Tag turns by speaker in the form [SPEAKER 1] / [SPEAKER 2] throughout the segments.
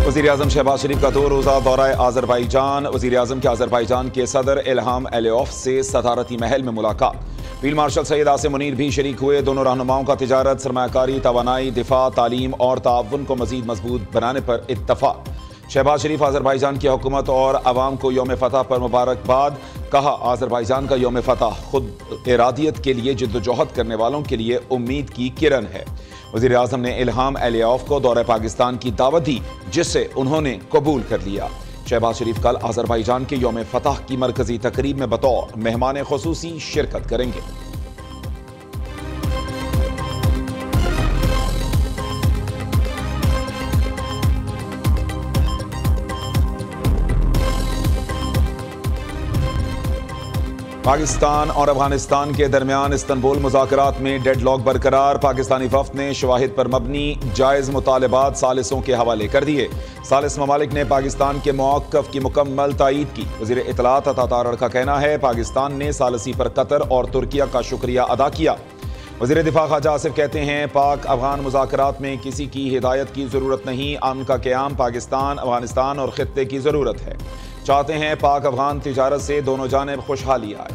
[SPEAKER 1] वज़ीर-ए-आज़म शहबाज शरीफ का 2 रोज़ा दौरा आज़रबाईजान। वज़ीर-ए-आज़म के आज़रबाईजान के सदर इल्हाम अलियोफ से सदारती महल में मुलाकात। फील्ड मार्शल सैयद आसिम मुनीर भी शरीक हुए। दोनों रहनुमाओं का तिजारत, सरमायाकारी, तवानाई, दिफा, तालीम और ताउन को मज़ीद मजबूत बनाने पर इत्तफाक। शहबाज शरीफ आज़रबाईजान की हुकूमत और अवाम को यौम फतह पर मुबारकबाद। कहा, आज़रबाईजान का यौम फतह खुद इरादियत के लिए जिद्दोजहद करने वालों के लिए उम्मीद की किरण है। वज़ीर-ए-आज़म ने इल्हाम अलियोफ को दौरे पाकिस्तान की दावत दी, जिसे उन्होंने कबूल कर लिया। शहबाज शरीफ कल आज़रबाईजान के यौम फतह की मरकजी तकरीब में बतौर मेहमान खुसूसी शिरकत करेंगे। पाकिस्तान और अफगानिस्तान के दरमियान इस्तंबुल मुज़ाकरात में डेडलॉक बरकरार। पाकिस्तानी वफ़द ने शवाहिद पर मबनी जायज़ मुतालबात सालिसों के हवाले कर दिए। सालिस ममालिक ने पाकिस्तान के मौक़िफ़ की मुकम्मल तायीद की। वज़ीर इत्तलात अता तारड़ का कहना है, पाकिस्तान ने सालिसी पर कतर और तुर्किया का शुक्रिया अदा किया। वज़ीर दिफा ख्वाजा आसिफ कहते हैं, पाक अफगान मुज़ाकरात में किसी की हिदायत की ज़रूरत नहीं, अमन का क़याम पाकिस्तान, अफगानिस्तान और ख़ित्ते की ज़रूरत है। चाहते हैं पाक अफगान तिजारत से दोनों जानिब खुशहाली आए।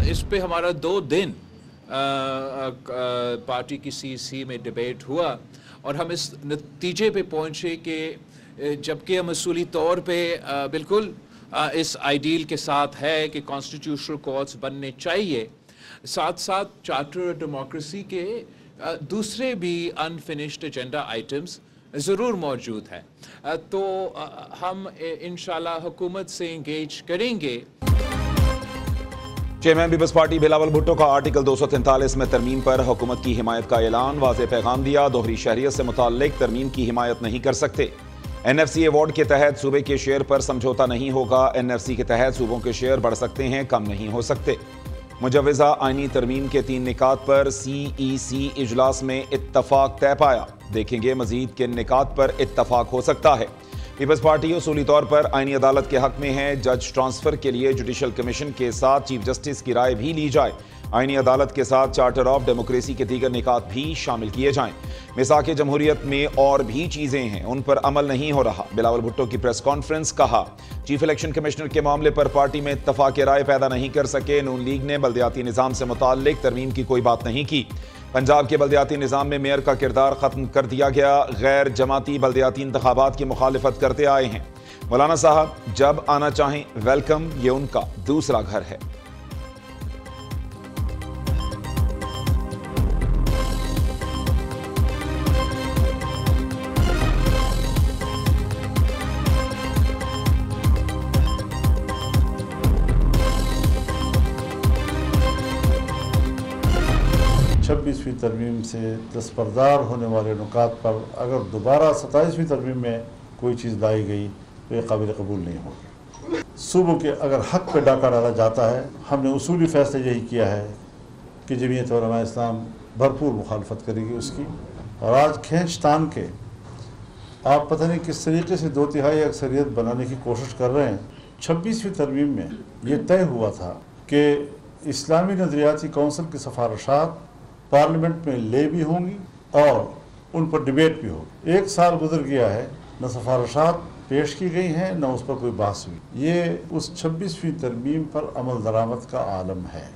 [SPEAKER 2] इस पे हमारा 2 दिन पार्टी की सीसी में डिबेट हुआ और हम इस नतीजे पे पहुंचे कि जबकि हम असूली तौर पे बिल्कुल इस आइडियल के साथ है कि कॉन्स्टिट्यूशनल कोर्ट्स बनने चाहिए, साथ साथ चार्टर डेमोक्रेसी के दूसरे भी अनफिनिश्ड एजेंडा आइटम्स ज़रूर मौजूद हैं। तो हम इंशाल्लाह हुकूमत से इंगेज करेंगे।
[SPEAKER 1] Chairman People's Party Bilawal Bhutto का आर्टिकल 243 में तरमीम पर हुकूमत की हिमायत का ऐलान। वाज़ेह पैगाम दिया, दोहरी शहरियत से मुताल्लिक तरमीम की हिमायत नहीं कर सकते। NFC अवार्ड के तहत सूबे के शेयर पर समझौता नहीं होगा। NFC के तहत सूबों के शेयर बढ़ सकते हैं, कम नहीं हो सकते। मुजव्वज़ा आइनी तरमीम के 3 निकात पर CEC इजलास में इत्तफाक तय पाया। देखेंगे मजीद किन निकात पर इत्तफाक हो सकता है। पीपल्स पार्टी उसूली तौर पर आइनी अदालत के हक में है। जज ट्रांसफर के लिए जुडिशल कमीशन के साथ चीफ जस्टिस की राय भी ली जाए। आइनी अदालत के साथ चार्टर ऑफ डेमोक्रेसी के दीगर निकात भी शामिल किए जाएं। मिसाक जमहूरियत में और भी चीजें हैं, उन पर अमल नहीं हो रहा। बिलावल भुट्टो की प्रेस कॉन्फ्रेंस। कहा, चीफ इलेक्शन कमिश्नर के मामले पर पार्टी में इत्तफाक राय पैदा नहीं कर सके। नून लीग ने बल्दियाती निज़ाम से मुताल्लिक तरमीम की कोई बात नहीं की। पंजाब के बल्दियाती निज़ाम में मेयर का किरदार ख़त्म कर दिया गया। गैर जमाती बल्दियाती इंतखाबात की मुखालिफत करते आए हैं। मौलाना साहब जब आना चाहें वेलकम, ये उनका दूसरा घर है।
[SPEAKER 3] छब्बीसवीं तरमीम से दस्तबरदार होने वाले नुकात पर अगर दोबारा 27वीं तरमीम में कोई चीज़ लाई गई तो ये काबिल कबूल नहीं होगी। सूबों के अगर हक पे डाका डाला जाता है, हमने उसूली फैसला यही किया है कि जमीयत उलमा इस्लाम भरपूर मुखालफत करेगी उसकी। और आज खींचतान के आप पता नहीं किस तरीके से 2/3 अक्सरियत बनाने की कोशिश कर रहे हैं। 26वीं तरमीम में ये तय हुआ था कि इस्लामी नज़रियाती कौंसिल की सिफारिशात पार्लियामेंट में ले भी होंगी और उन पर डिबेट भी होगी। 1 साल गुजर गया है, न सिफारिशात पेश की गई हैं, न उस पर कोई बहस हुई। ये उस 26वीं तरमीम पर अमल दरामद का आलम है।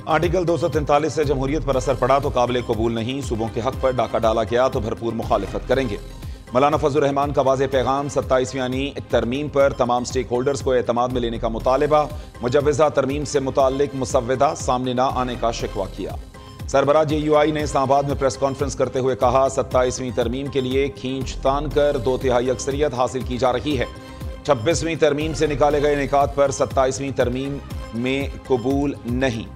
[SPEAKER 1] आर्टिकल 243 से जमहूरियत पर असर पड़ा तो काबिल कबूल नहीं। सूबों के हक पर डाका डाला गया तो भरपूर मुखालिफत करेंगे। मौलाना फजलुर रहमान का वाज़ेह पैगाम। 27वीं यानी तरमीम पर तमाम स्टेक होल्डर्स को एतमाद में लेने का मुतालबा। मुजव्वज़ा तरमीम से मुताल्लिक मुसव्वदा सामने न आने का शिकवा किया। सरबराह JUI ने इस्लामाबाद में प्रेस कॉन्फ्रेंस करते हुए कहा, 27वीं तरमीम के लिए खींचतान कर 2/3 अक्सरियत हासिल की जा रही है। 26वीं तरमीम से निकाले गए निकात पर 27वीं तरमीम में कबूल नहीं।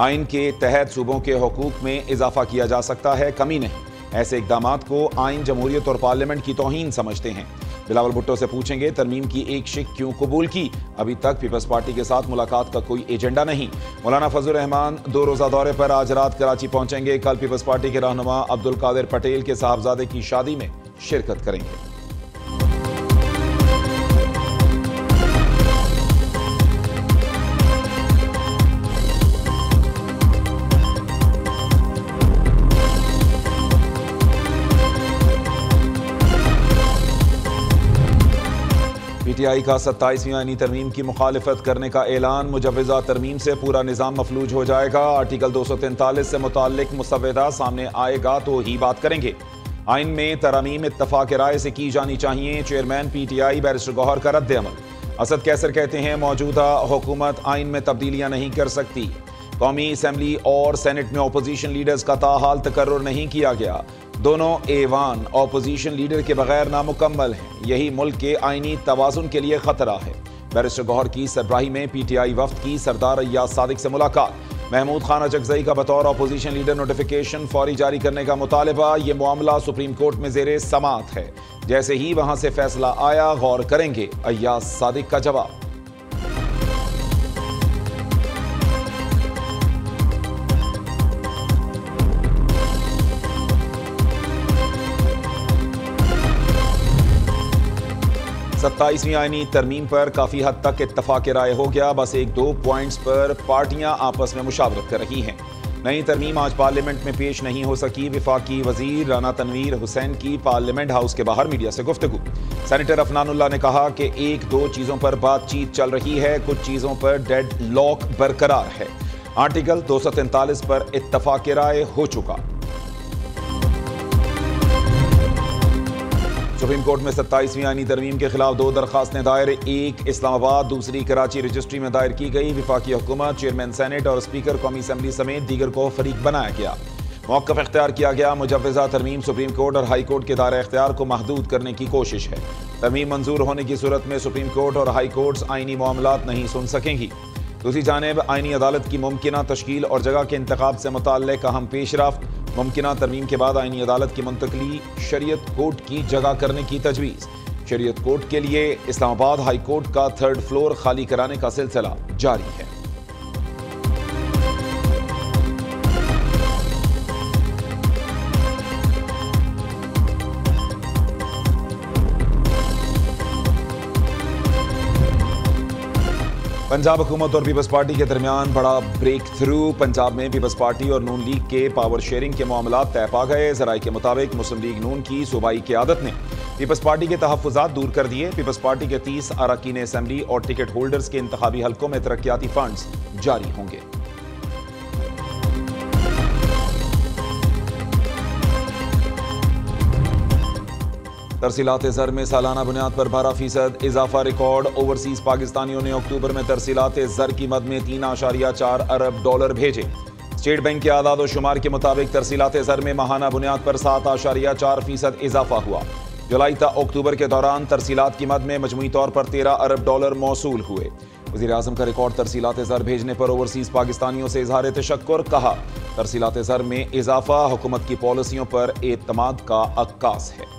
[SPEAKER 1] आइन के तहत सूबों के हुकूक में इजाफा किया जा सकता है, कमी नहीं। ऐसे इकदामात को आइन, जमहूरियत और पार्लियामेंट की तौहीन समझते हैं। बिलावल भुट्टो से पूछेंगे तरमीम की एक शिक क्यों कबूल की। अभी तक पीपल्स पार्टी के साथ मुलाकात का कोई एजेंडा नहीं। मौलाना फजलुर रहमान 2 रोज़ा दौरे पर आज रात कराची पहुंचेंगे। कल पीपल्स पार्टी के रहनुमा अब्दुल कादिर पटेल के साहबजादे की शादी में शिरकत करेंगे। PTI का 27वीं आईनी तरमीम की मुखालिफत करने का ऐलान। मुजव्वज़ा तरमीम से पूरा निज़ाम मफलूज हो जाएगा। आर्टिकल 243 से मुताल्लिक मुसव्वदा सामने आएगा तो ही बात करेंगे। आइन में तरामीम इत्तफाक राय से की जानी चाहिए। चेयरमैन PTI बैरिस्टर गौहर का रद्द-ए-अमल। असद कैसर कहते हैं मौजूदा हुकूमत आइन में तब्दीलियां नहीं कर सकती। कौमी असम्बली और सेनेट में अपोजिशन लीडर्स का ताहाल तकर्रुर नहीं किया गया। दोनों ऐवान अपोजिशन लीडर के बगैर नामुकम्मल हैं। यही मुल्क के आइनी तवाज़ुन के लिए खतरा है। बैरिस्टर गौहर की सरबराही में PTI वफ्द की सरदार अय्याज सादिक से मुलाकात। महमूद खान अचकजई का बतौर अपोजिशन लीडर नोटिफिकेशन फौरी जारी करने का मुतालबा। ये मामला सुप्रीम कोर्ट में ज़ेरे समाअत है। जैसे ही वहां से फैसला आया गौर करेंगे। अय्याज सादिक का जवाब। सत्ताईसवीं आईनी तरमीम पर काफी हद तक इत्तफाक राय हो गया। बस एक दो पॉइंट्स पर पार्टियां आपस में मुशावरत कर रही हैं। नई तरमीम आज पार्लियामेंट में पेश नहीं हो सकी। विफाकी वजीर राना तनवीर हुसैन की पार्लियामेंट हाउस के बाहर मीडिया से गुफ्तगू। सेनेटर अफनानुल्लाह ने कहा कि एक दो चीजों पर बातचीत चल रही है, कुछ चीजों पर डेड लॉक बरकरार है। आर्टिकल 243 पर इत्तफाक राय हो चुका। सुप्रीम कोर्ट में 27वीं आईनी तरमीम के खिलाफ दो दरखास्तें दायर। एक इस्लामाबाद, दूसरी कराची रजिस्ट्री में दायर की गई। विफाकी हुकूमत, चेयरमैन सेनेट और स्पीकर कौमी असम्बली समेत दीगर को फरीक बनाया गया। मौक़िफ़ इख्तियार किया गया। मुजव्वज़ा तरमीम सुप्रीम कोर्ट और हाई कोर्ट के दायरा इख्तियार को महदूद करने की कोशिश है। तरमीम मंजूर होने की सूरत में सुप्रीम कोर्ट और हाई कोर्ट्स आईनी मामलात नहीं सुन सकेंगी। दूसरी जानिब आईनी अदालत की मुमकिना तश्कील और जगह के इंतखाब से मुताल्लिक़ अहम पेशरफ्त। मुमकिना तरमीम के बाद आईनी अदालत की मुंतकली शरीयत कोर्ट की जगह करने की तजवीज़। शरीयत कोर्ट के लिए इस्लामाबाद हाई कोर्ट का 3rd फ्लोर खाली कराने का सिलसिला जारी है। पंजाब हुकूमत और पीपल्स पार्टी के दरमियान बड़ा ब्रेक थ्रू। पंजाब में पीपल्स पार्टी और नून लीग के पावर शेयरिंग के मामलात तय पा गए। ज़राए के मुताबिक मुस्लिम लीग नून की सूबाई क़यादत ने पीपल्स पार्टी के तहफ़्फ़ुज़ात दूर कर दिए। पीपल्स पार्टी के 30 अरकान असम्बली और टिकट होल्डर्स के इंतखाबी हल्कों में तरक्याती फंड्स जारी होंगे। तरसीलात ज़र में सालाना बुनियाद पर 12% इजाफा रिकॉर्ड। ओवरसीज पाकिस्तानियों ने अक्टूबर में तरसीलात ज़र की मद में $3.4 अरब भेजे। स्टेट बैंक के आदाद व शुमार के मुताबिक तरसीलात ज़र में माहाना बुनियाद पर 7.4% इजाफा हुआ। जुलाई ता अक्टूबर के दौरान तरसीलात की मद में मजमूई तौर पर $13 अरब मौसूल हुए। वज़ीर आज़म का रिकॉर्ड तरसीलात ज़र भेजने पर ओवरसीज पाकिस्तानियों से इजहार तशक्कुर। कहा तरसीलात ज़र में इजाफा हुकूमत की पॉलिसियों पर एतमाद का अक्कास है।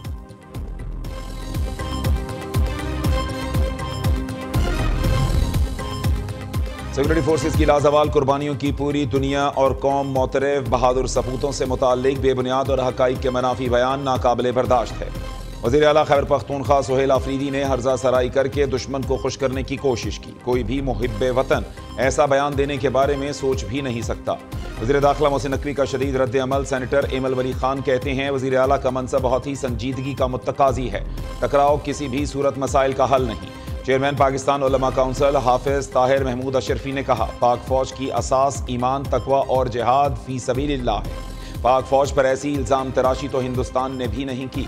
[SPEAKER 1] सिक्योरिटी फोर्सेस की लाजवाल कुर्बानियों की पूरी दुनिया और कौम मोतरफ। बहादुर सपूतों से मुताल्लिक बेबुनियाद और हकाइक के मनाफी बयान नाकाबिले बर्दाश्त है। वज़ीर आला खैबर पख्तूनख्वा सुहेल आफरीदी ने हर्जा सराई करके दुश्मन को खुश करने की कोशिश की। कोई भी मुहिब्बे वतन ऐसा बयान देने के बारे में सोच भी नहीं सकता। वज़ीर दाखिला मोहसिन नकवी का शदीद रद्द अमल। सेनेटर एमल वली खान कहते हैं वज़ीर आला का मनसब बहुत ही संजीदगी का मुत्तकाज़ी है। टकराव किसी भी सूरत मसाइल का हल नहीं। चेयरमैन पाकिस्तान उलमा काउंसिल हाफिज ताहिर महमूद अशरफी ने कहा पाक फौज की असास ईमान, तकवा और जिहाद फी सबीलिल्लाह है। पाक फौज पर ऐसी इल्जाम तराशी तो हिंदुस्तान ने भी नहीं की।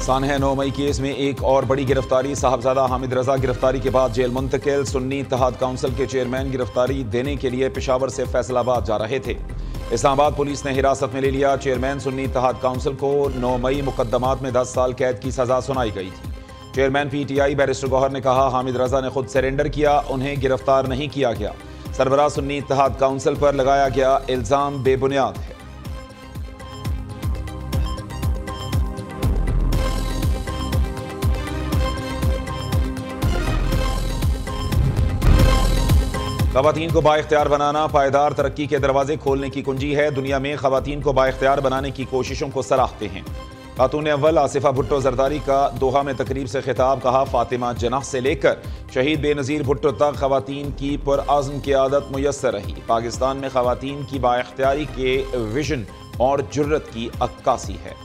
[SPEAKER 1] सानह 9 मई केस में एक और बड़ी गिरफ्तारी। साहबजादा हामिद रजा गिरफ्तारी के बाद जेल मुंतकिल। सुन्नी इत्तेहाद काउंसिल के चेयरमैन गिरफ्तारी देने के लिए पेशावर से फैसलाबाद जा रहे थे। इस्लामाबाद पुलिस ने हिरासत में ले लिया। चेयरमैन सुन्नी इत्तेहाद काउंसिल को 9 मई मुकदमात में 10 साल कैद की सजा सुनाई गई थी। चेयरमैन PTI बैरिस्टर गौहर ने कहा हामिद रजा ने खुद सरेंडर किया, उन्हें गिरफ्तार नहीं किया गया। सरबराह सुन्नी इत्तेहाद काउंसिल पर लगाया गया इल्जाम बेबुनियाद है। ख़वातीन को बाइख्तियार बनाना पायदार तरक्की के दरवाजे खोलने की कुंजी है। दुनिया में ख़वातीन को बाइख्तियार बनाने की कोशिशों को सराहते हैं। खातून अव्वल आसिफा भुट्टो जरदारी का दोहा में तकरीब से खिताब, कहा फातिमा जनाह से लेकर शहीद बेनज़ीर भुट्टो तक खवातीन की पुरअज़्म क़यादत मुयस्सर रही। पाकिस्तान में खवातीन की बाइख्तियारी के विजन और जुर्रत की अक्कासी है।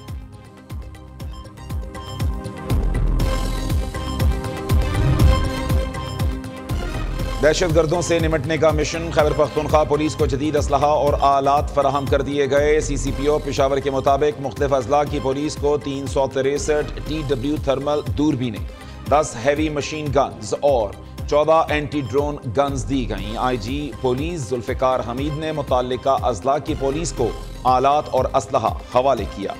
[SPEAKER 1] दहशतगर्दों से निपटने का मिशन, खैबर पख्तूनख्वा पुलिस को जदीद असलहा और आलात फराहम कर दिए गए। CCPO पेशावर के मुताबिक मुख्तलिफ अजला की पुलिस को 363 TW थर्मल दूरबीनें, 10 हैवी मशीन गन्स और 14 एंटी ड्रोन गन्स दी गईं। IG पुलिस जुल्फिकार हमीद ने मुतल्लिका अजला की पुलिस को आलात और असलहा हवाले किया।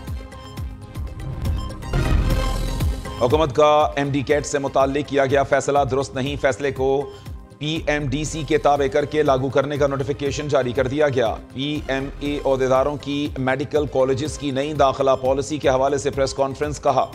[SPEAKER 1] हुकूमत का MD कैट से मुताल्लिक किया गया फैसला दुरुस्त नहीं, फैसले को PMDC के ताबे करके लागू करने का नोटिफिकेशन जारी कर दिया गया। PMA ओहदेदारों की मेडिकल कॉलेजेस की नई दाखिला पॉलिसी के हवाले से प्रेस कॉन्फ्रेंस, कहा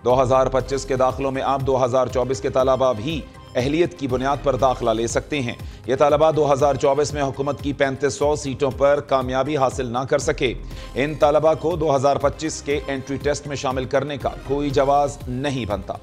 [SPEAKER 1] 2025 के दाखिलों में अब 2024 के तलबा भी अहलियत की बुनियाद पर दाखिला ले सकते हैं। ये तलबा 2024 में हुकूमत की 3500 सीटों पर कामयाबी हासिल ना कर सके, इन तलबा को 2025 के एंट्री टेस्ट में शामिल करने का कोई जवाज नहीं बनता।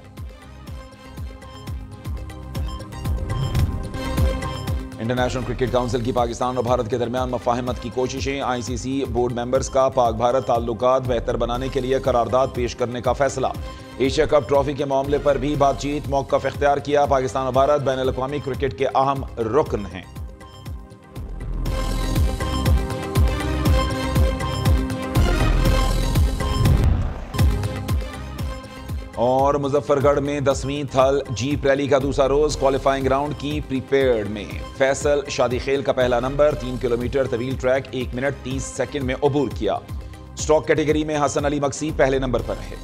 [SPEAKER 1] इंटरनेशनल क्रिकेट काउंसिल की पाकिस्तान और भारत के दरमियान मफाहमत की कोशिशें, ICC बोर्ड मेंबर्स का पाक भारत ताल्लुकात बेहतर बनाने के लिए करारदाद पेश करने का फैसला। एशिया कप ट्रॉफी के मामले पर भी बातचीत, मौक़िफ़ इख्तियार किया। पाकिस्तान और भारत बैनुल-अक़वामी क्रिकेट के अहम रुकन हैं। और मुजफ्फरगढ़ में 10वीं थल जीप रैली का दूसरा रोज, क्वालिफाइंग राउंड की प्रीपेयर्ड में फैसल शादी खेल का पहला नंबर 3 किलोमीटर तवील ट्रैक 1 मिनट 30 सेकंड में अबूर किया। स्टॉक कैटेगरी में हसन अली मक्सी पहले नंबर पर रहे।